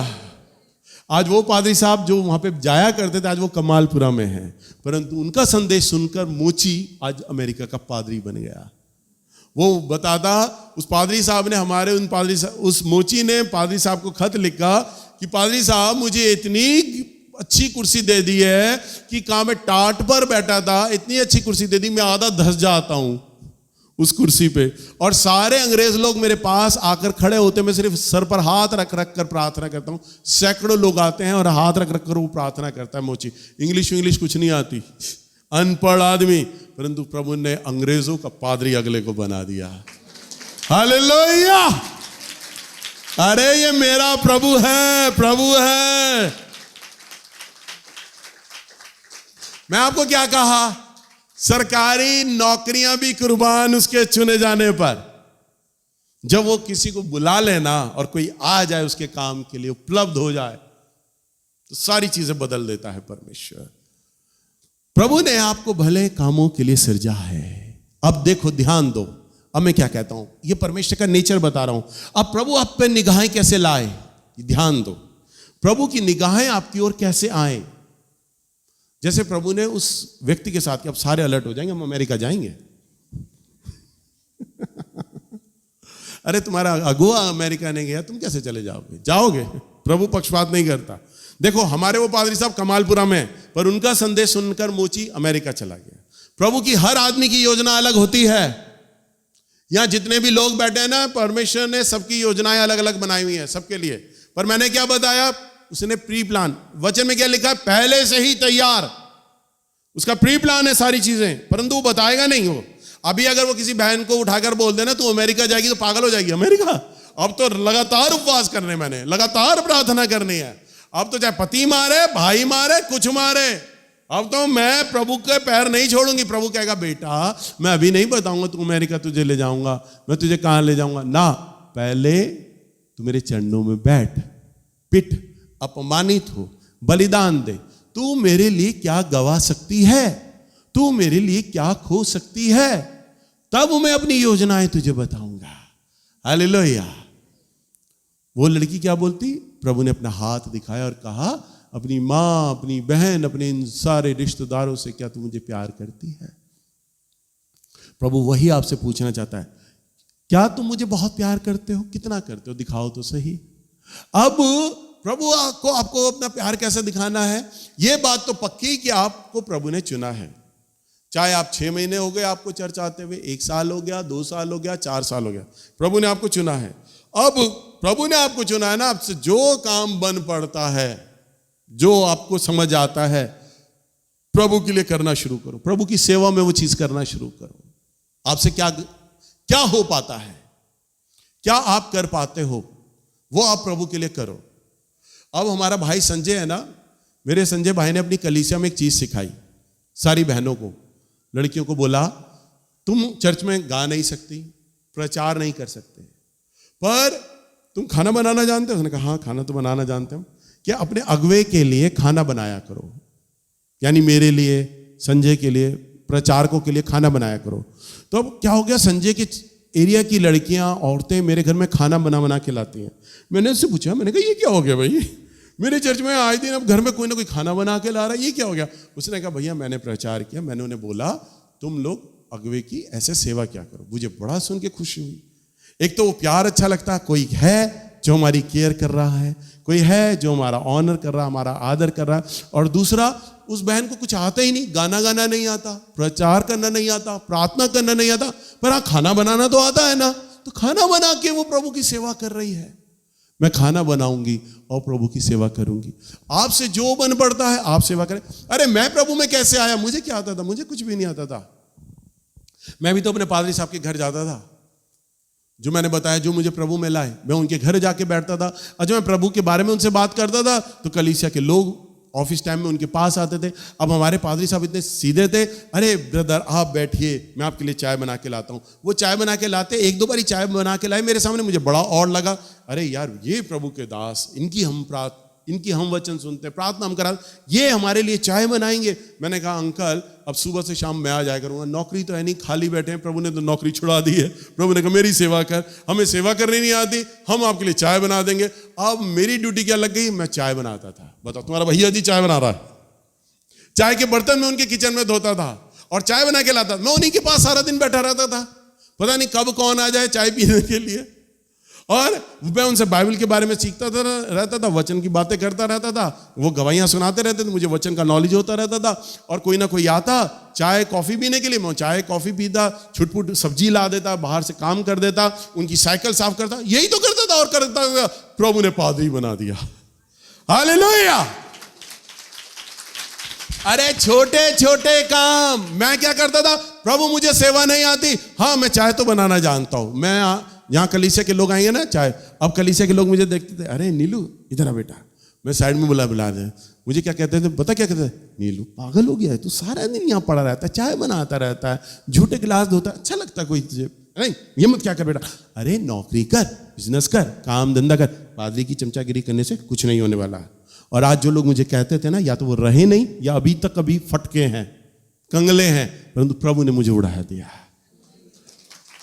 Speaker 1: आज वो पादरी साहब जो वहां पे जाया करते थे, आज वो कमालपुरा में हैं, परंतु उनका संदेश सुनकर मोची आज अमेरिका का पादरी बन गया। वो बताता, उस पादरी साहब ने हमारे उस मोची ने पादरी साहब को खत लिखा कि पादरी साहब मुझे इतनी अच्छी कुर्सी दे दी है कि कहाँ मैं टाट पर बैठा था, इतनी अच्छी कुर्सी दे दी, मैं आधा धस जाता हूं उस कुर्सी पे, और सारे अंग्रेज लोग मेरे पास आकर खड़े होते, मैं सिर्फ सर पर हाथ रख रख कर प्रार्थना करता हूं। सैकड़ों लोग आते हैं और हाथ रख रख कर वो प्रार्थना करता है। मोची इंग्लिश कुछ नहीं आती, अनपढ़ आदमी, परंतु प्रभु ने अंग्रेजों का पादरी अगले को बना दिया। हालेलुया! अरे ये मेरा प्रभु है, प्रभु है। मैं आपको क्या कहा, सरकारी नौकरियां भी कुर्बान उसके चुने जाने पर। जब वो किसी को बुला लेना और कोई आ जाए उसके काम के लिए, उपलब्ध हो जाए, तो सारी चीजें बदल देता है परमेश्वर। प्रभु ने आपको भले कामों के लिए सृजा है। अब देखो, ध्यान दो, अब मैं क्या कहता हूं, ये परमेश्वर का नेचर बता रहा हूं। अब प्रभु आप पे निगाहें कैसे लाए, ध्यान दो, प्रभु की निगाहें आपकी ओर कैसे आए। जैसे प्रभु ने उस व्यक्ति के साथ, अब सारे अलर्ट हो जाएंगे, हम अमेरिका जाएंगे। अरे तुम्हारा अगुआ अमेरिका नहीं गया, तुम कैसे चले जाओगे? जाओगे, प्रभु पक्षपात नहीं करता। देखो, हमारे वो पादरी साहब कमालपुरा में, पर उनका संदेश सुनकर मोची अमेरिका चला गया। प्रभु की हर आदमी की योजना अलग होती है। यहां जितने भी लोग बैठे हैं ना, परमेश्वर ने सबकी योजनाएं अलग अलग बनाई हुई हैं सबके लिए। पर मैंने क्या बताया, उसने प्री प्लान, वचन में क्या लिखा है, पहले से ही तैयार, उसका प्री प्लान है सारी चीजें, परंतु वो बताएगा नहीं। वो अभी अगर वो किसी बहन को उठाकर बोल देना तू अमेरिका जाएगी, तो पागल हो जाएगी। अमेरिका? अब तो लगातार उपवास करने, मैंने लगातार प्रार्थना करनी है। अब तो चाहे पति मारे, भाई मारे, कुछ मारे, अब तो मैं प्रभु के पैर नहीं छोड़ूंगी। प्रभु कहेगा बेटा मैं अभी नहीं बताऊंगा तू अमेरिका तुझे ले जाऊंगा, मैं तुझे कहां ले जाऊंगा ना, पहले तू मेरे चरणों में बैठ, पिट, अपमानित हो, बलिदान दे। तू मेरे लिए क्या गवा सकती है, तू मेरे लिए क्या खो सकती है, तब मैं अपनी योजनाएं तुझे बताऊंगा। हालेलुया। वो लड़की क्या बोलती, प्रभु ने अपना हाथ दिखाया और कहा अपनी मां, अपनी बहन, अपने इन सारे रिश्तेदारों से क्या तू मुझे प्यार करती है? प्रभु वही आपसे पूछना चाहता है, क्या तुम मुझे बहुत प्यार करते हो? कितना करते हो? दिखाओ तो सही। अब प्रभु आपको अपना प्यार कैसे दिखाना है, यह बात तो पक्की कि आपको प्रभु ने चुना है। चाहे आप 6 महीने हो गए आपको चर्च आते हुए, 1 साल हो गया, 2 साल हो गया, 4 साल हो गया, प्रभु ने आपको चुना है। अब प्रभु ने आपको चुना है ना, आपसे जो काम बन पड़ता है, जो आपको समझ आता है, प्रभु के लिए करना शुरू करो। प्रभु की सेवा में वो चीज करना शुरू करो। आपसे क्या हो पाता है, क्या आप कर पाते हो, वो आप प्रभु के लिए करो। अब हमारा भाई संजय है ना, मेरे संजय भाई ने अपनी कलीसिया में एक चीज सिखाई सारी बहनों को, लड़कियों को बोला तुम चर्च में गा नहीं सकती, प्रचार नहीं कर सकते, पर तुम खाना बनाना जानते हो? उसने कहा हाँ खाना तो बनाना जानते हम। क्या अपने अगुवे के लिए खाना बनाया करो, यानी मेरे लिए, संजय के लिए, प्रचारकों के लिए खाना बनाया करो। तो अब क्या हो गया, संजय के एरिया की लड़कियां, औरतें मेरे घर में खाना बना के लाती हैं। मैंने उससे पूछा, मैंने कहा ये क्या हो गया भाई, मेरे चर्च में आए दिन अब घर में कोई ना कोई खाना बना के ला रहा है, ये क्या हो गया? उसने कहा भैया मैंने प्रचार किया, मैंने उन्हें बोला तुम लोग अगुवे की ऐसे सेवा क्या करो। मुझे बड़ा सुन के खुशी हुई। एक तो वो प्यार अच्छा लगता है, कोई है जो हमारी केयर कर रहा है, कोई है जो हमारा ऑनर कर रहा है, हमारा आदर कर रहा है, और दूसरा उस बहन को कुछ आता ही नहीं, गाना नहीं आता, प्रचार करना नहीं आता, प्रार्थना करना नहीं आता, पर हाँ खाना बनाना तो आता है ना, तो खाना बना के वो प्रभु की सेवा कर रही है। मैं खाना बनाऊंगी और प्रभु की सेवा करूंगी। आपसे जो बन पड़ता है आप सेवा करें। अरे मैं प्रभु में कैसे आया, मुझे क्या आता था? मुझे कुछ भी नहीं आता था। मैं भी तो अपने पादरी साहब के घर जाता था, जो मैंने बताया, जो मुझे प्रभु में लाए, मैं उनके घर जाके बैठता था, और जब मैं प्रभु के बारे में उनसे बात करता था तो कलीसिया के लोग ऑफिस टाइम में उनके पास आते थे। अब हमारे पादरी साहब इतने सीधे थे, अरे ब्रदर आप बैठिए, मैं आपके लिए चाय बना के लाता हूँ। वो चाय बना के लाते, 1-2 बारी चाय बना के लाए मेरे सामने, मुझे बड़ा और लगा, अरे यार ये प्रभु के दास, इनकी हम वचन सुनते हैं, प्रार्थना हम करा, ये हमारे लिए चाय बनाएंगे। मैंने कहा अंकल अब सुबह से शाम मैं आ जाया करूंगा, नौकरी तो है नहीं, खाली बैठे हैं, प्रभु ने तो नौकरी छुड़ा दी है। प्रभु ने कहा मेरी सेवा कर, हमें सेवा करनी नहीं आती, हम आपके लिए चाय बना देंगे। अब मेरी ड्यूटी क्या लग गई, मैं चाय बनाता था। बताओ तुम्हारा भैया जी चाय बना रहा है, चाय के बर्तन में उनके किचन में धोता था और चाय बना के लाता, मैं उन्हीं के पास सारा दिन बैठा रहता था, पता नहीं कब कौन आ जाए चाय पीने के लिए। और मैं उनसे बाइबल के बारे में सीखता रहता था, वचन की बातें करता रहता था, वो गवाहियां सुनाते रहते थे, मुझे वचन का नॉलेज होता रहता था। और कोई ना कोई आता चाय कॉफी पीने के लिए, मैं चाय कॉफी पीता, छुटपुट सब्जी ला देता, बाहर से काम कर देता, उनकी साइकिल साफ करता, यही तो करता था। और करता प्रभु ने पादरी बना दिया। हालेलुया। अरे छोटे छोटे काम मैं क्या करता था, प्रभु मुझे सेवा नहीं आती, हाँ मैं चाय तो बनाना जानता हूं। मैं यहाँ कलीसिया के लोग आएंगे ना चाय, अब कलीसिया के लोग मुझे देखते थे, अरे नीलू इधर आ बेटा, मैं साइड में बुला दे, मुझे क्या कहते थे पता क्या कहते थे, नीलू पागल हो गया है तू, सारा दिन यहाँ पड़ा रहता है, चाय बनाता रहता है, झूठे गिलास धोता, अच्छा लगता कोई तुझे, नहीं ये मत क्या कर बेटा, अरे नौकरी कर, बिजनेस कर, काम धंधा कर, पादरी की चमचागिरी करने से कुछ नहीं होने वाला। और आज जो लोग मुझे कहते थे ना, या तो वो रहे नहीं या अभी तक कभी फटके हैं, कंगले हैं, परंतु प्रभु ने मुझे उड़ा दिया।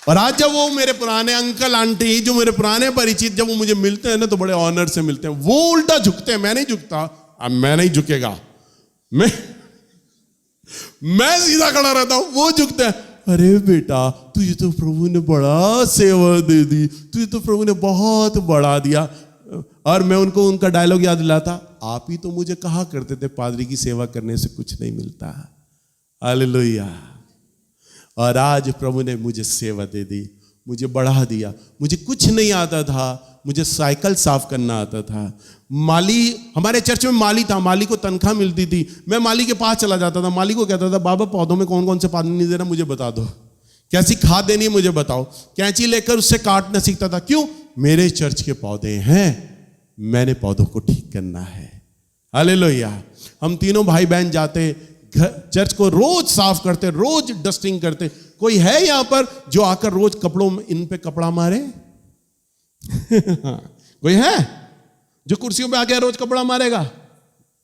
Speaker 1: और आज जब वो मेरे पुराने अंकल आंटी, जो मेरे पुराने परिचित, जब वो मुझे मिलते हैं ना तो बड़े ऑनर से मिलते हैं, वो उल्टा झुकते हैं, मैं नहीं झुकता, अब मैं नहीं झुकेगा, मैं सीधा खड़ा रहता हूं, वो झुकते हैं, अरे बेटा तुझे तो प्रभु ने बड़ा सेवा दे दी, तुझे तो प्रभु ने बहुत बढ़ा दिया। और मैं उनको उनका डायलॉग याद दिलाता, आप ही तो मुझे कहा करते थे पादरी की सेवा करने से कुछ नहीं मिलता। हालेलुया। और आज प्रभु ने मुझे सेवा दे दी, मुझे बढ़ा दिया। मुझे कुछ नहीं आता था, मुझे साइकिल साफ करना आता था। माली, हमारे चर्च में माली था, माली को तनख्वाह मिलती थी, मैं माली के पास चला जाता था, माली को कहता था बाबा पौधों में कौन कौन से पानी नहीं देना मुझे बता दो, कैसी खाद देनी है मुझे बताओ। कैंची लेकर उससे काटना सीखता था, क्यों, मेरे चर्च के पौधे हैं, मैंने पौधों को ठीक करना है। हालेलुया। हम तीनों भाई बहन जाते चर्च को रोज साफ करते, रोज डस्टिंग करते। कोई है यहां पर जो आकर रोज कपड़ों में इन पे कपड़ा मारे? कोई है जो कुर्सियों पे आके रोज कपड़ा मारेगा?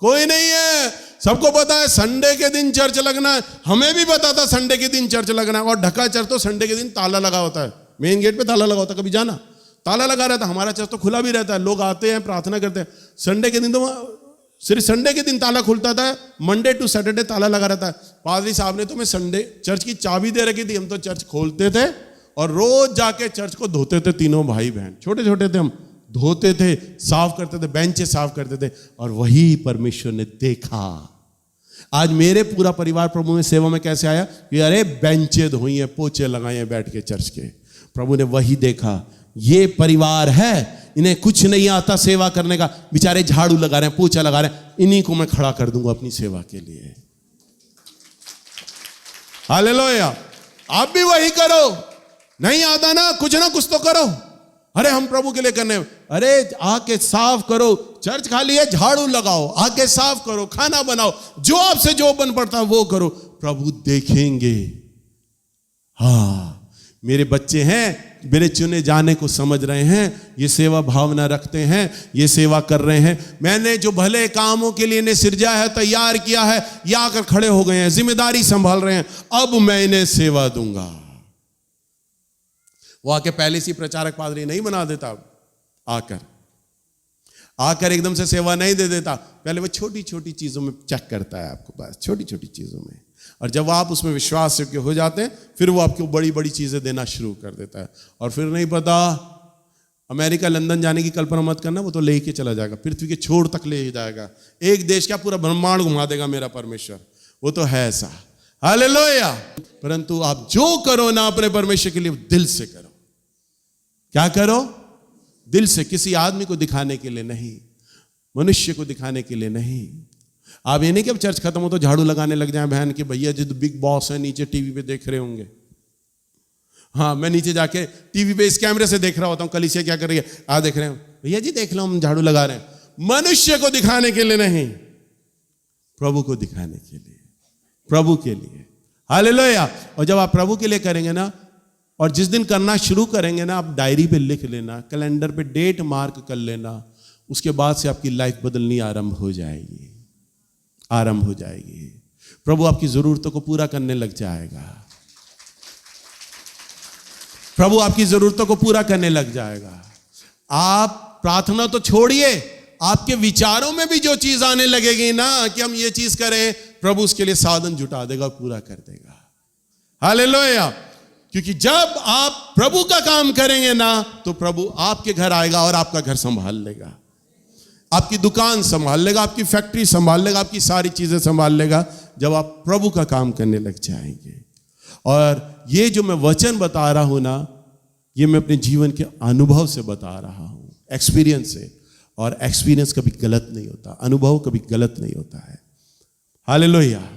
Speaker 1: कोई नहीं है। सबको पता है संडे के दिन चर्च लगना है, हमें भी पता था संडे के दिन चर्च लगना है। और ढका चर्च तो संडे के दिन ताला लगा होता है, मेन गेट पे ताला लगा होता है, कभी जाना ताला लगा रहता है। हमारा चर्च तो खुला भी रहता है, लोग आते हैं प्रार्थना करते हैं। संडे के दिन तो सिर्फ संडे के दिन ताला खुलता था, मंडे टू सैटरडे ताला लगा रहता है। पादरी साहब ने तो मैं संडे चर्च की चाबी दे रखी थी, हम तो चर्च खोलते थे और रोज जाके चर्च को धोते थे, तीनों भाई बहन, छोटे छोटे थे हम, धोते थे, साफ करते थे, बेंचे साफ करते थे। और वही परमेश्वर ने देखा। आज मेरे पूरा परिवार प्रभु में सेवा में कैसे आया कि अरे बेंचे धोई हैं, पोछे लगाए हैं बैठ के चर्च के। प्रभु ने वही देखा, ये परिवार है, इन्हें कुछ नहीं आता सेवा करने का, बेचारे झाड़ू लगा रहे हैं, पोछा लगा रहे हैं, इन्हीं को मैं खड़ा कर दूंगा अपनी सेवा के लिए। हालेलुया। आप भी वही करो, नहीं आता ना कुछ तो करो। अरे हम प्रभु के लिए करने, अरे आके साफ करो, चर्च खाली है, झाड़ू लगाओ, आके साफ करो, खाना बनाओ, जो आपसे जो बन पड़ता है वो करो, प्रभु देखेंगे। हाँ, मेरे बच्चे हैं, मेरे चुने जाने को समझ रहे हैं, ये सेवा भावना रखते हैं, ये सेवा कर रहे हैं। मैंने जो भले कामों के लिए इन्हें सिरजा है, तैयार किया है, ये आकर खड़े हो गए हैं, जिम्मेदारी संभाल रहे हैं, अब मैं इन्हें सेवा दूंगा। वो आके पहले से प्रचारक पादरी नहीं बना देता, आकर एकदम से सेवा नहीं दे देता। पहले वो छोटी छोटी चीजों में चेक करता है आपको, बस छोटी छोटी चीजों में। और जब आप उसमें विश्वास योग्य हो जाते हैं, फिर वो आपको बड़ी बड़ी चीजें देना शुरू कर देता है। और फिर नहीं पता, अमेरिका लंदन जाने की कल्पना मत करना, वो तो लेके चला जाएगा, पृथ्वी के छोर तक ले जाएगा, एक देश का पूरा ब्रह्मांड घुमा देगा मेरा परमेश्वर, वो तो है ऐसा। हालेलुया। परंतु आप जो करो ना अपने परमेश्वर के लिए, दिल से करो। क्या करो? दिल से, किसी आदमी को दिखाने के लिए नहीं, मनुष्य को दिखाने के लिए नहीं। आप ये नहीं कि अब चर्च खत्म हो तो झाड़ू लगाने लग जाए बहन के, भैया जी तो बिग बॉस है, नीचे टीवी पे देख रहे होंगे। हाँ, मैं नीचे जाके टीवी पे इस कैमरे से देख रहा होता हूँ, कलीसिया क्या कर रही है, देख रहे हो भैया जी, देख लो हम झाड़ू लगा रहे हैं। मनुष्य को दिखाने के लिए नहीं, प्रभु को दिखाने के लिए, प्रभु के लिए। हालेलुया। और जब आप प्रभु के लिए करेंगे ना, और जिस दिन करना शुरू करेंगे ना, आप डायरी पे लिख लेना, कैलेंडर पे डेट मार्क कर लेना, उसके बाद से आपकी लाइफ बदलनी आरंभ हो जाएगी, आरंभ हो जाएगी। प्रभु आपकी जरूरतों को पूरा करने लग जाएगा, प्रभु आपकी जरूरतों को पूरा करने लग जाएगा। आप प्रार्थना तो छोड़िए, आपके विचारों में भी जो चीज आने लगेगी ना कि हम ये चीज करें, प्रभु उसके लिए साधन जुटा देगा, पूरा कर देगा। हालेलुया। क्योंकि जब आप प्रभु का काम करेंगे ना तो प्रभु आपके घर आएगा और आपका घर संभाल लेगा, आपकी दुकान संभाल लेगा, आपकी फैक्ट्री संभाल लेगा, आपकी सारी चीजें संभाल लेगा जब आप प्रभु का काम करने लग जाएंगे। और ये जो मैं वचन बता रहा हूं ना, ये मैं अपने जीवन के अनुभव से बता रहा हूं, एक्सपीरियंस से। और एक्सपीरियंस कभी गलत नहीं होता, अनुभव कभी गलत नहीं होता है। हालेलुया।